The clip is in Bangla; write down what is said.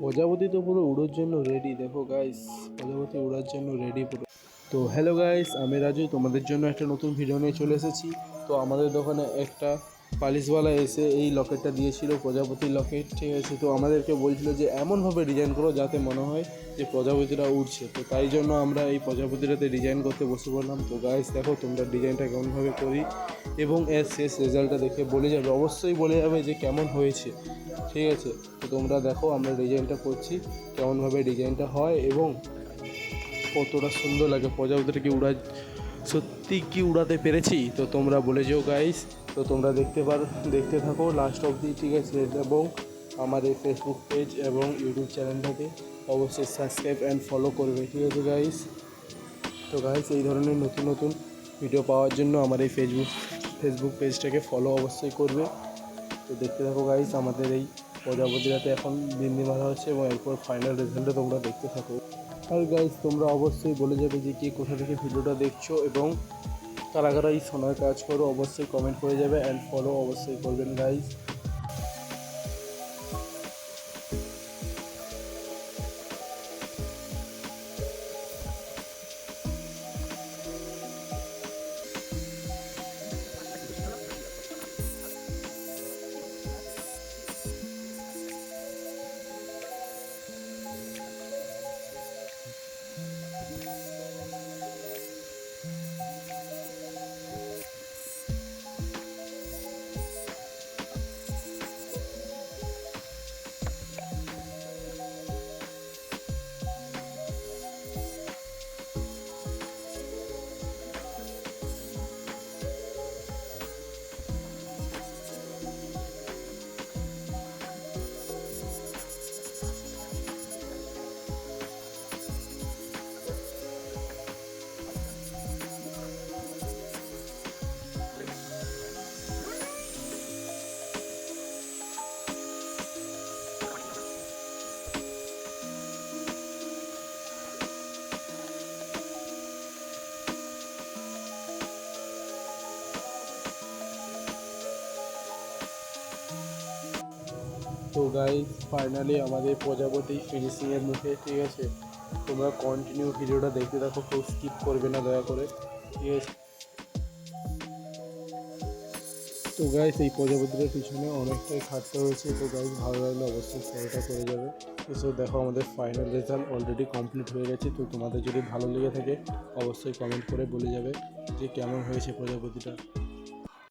প্রজাপতি তো পুরো উড়োর জন্য রেডি। দেখো গাইস, প্রজাপতি উড়ার জন্য রেডি পুরো। তো হ্যালো গাইস, আমি রাজু তোমাদের জন্য একটা নতুন ভিডিও নিয়ে চলে এসেছি। তো আমাদের দোকানে একটা পালিশওয়ালা এসে এই লকেটটা দিয়েছিল, প্রজাপতির লকেট, ঠিক আছে। তো আমাদেরকে বলছিল যে এমনভাবে ডিজাইন করো যাতে মনে হয় যে প্রজাপতিরা উড়ছে। তো তাই জন্য আমরা এই প্রজাপতিটাতে ডিজাইন করতে বসে পড়লাম। তো গাইস দেখো তোমরা ডিজাইনটা কেমনভাবে করি এবং এর শেষ রেজাল্টটা দেখে বলে যাবে, অবশ্যই বলে যাবে যে কেমন হয়েছে, ঠিক আছে। তো তোমরা দেখো আমরা ডিজাইনটা করছি, কেমনভাবে ডিজাইনটা হয় এবং কতটা সুন্দর লাগে। প্রজাপতিটা কি সত্যি কি উড়াতে পেরেছি? তো তোমরা বলে যেও গাইস। তো তোমরা দেখতে থাকো লাস্ট অবধি, ঠিক আছে। এবং আমার এই ফেসবুক পেজ এবং ইউটিউব চ্যানেলটাকে অবশ্যই সাবস্ক্রাইব অ্যান্ড ফলো করবে, ঠিক আছে গাইস। তো গাইস এই ধরনের নতুন নতুন ভিডিও পাওয়ার জন্য আমার এই ফেসবুক পেজটাকে ফলো অবশ্যই করবে। তো দেখতে থাকো গাইস, আমাদের এই প্রজাপতিরাতে এখন বিন্দি মারা হচ্ছে এবং এরপর ফাইনাল রেজাল্টে তোমরা দেখতে থাকো। আর গাইস তোমরা অবশ্যই বলে যাবে যে কে কোথা থেকে ভিডিওটা দেখছো এবং কারা কারা এই সোনার কাজ করো, অবশ্যই কমেন্ট করে যাবে অ্যান্ড ফলো অবশ্যই করবেন গাইস। তো গাইস ফাইনালি আমাদের প্রজাপতি ফিনিশিংয়ের মুখে, ঠিক আছে। তোমরা কন্টিনিউ ভিডিওটা দেখতে থাকো, কেউ স্কিপ করবে না দয়া করে, ঠিক আছে। তো গাইস এই প্রজাপতিটার পিছনে অনেকটাই খাটতে হয়েছে। তো গাইস ভালো লাগলে অবশ্যই শেয়ারটা করে যাবে। তো দেখো আমাদের ফাইনাল রেজাল্ট অলরেডি কমপ্লিট হয়ে গেছে। তো তোমাদের যদি ভালো লেগে থাকে অবশ্যই কমেন্ট করে বলে যাবে যে কেমন হয়েছে প্রজাপতিটা।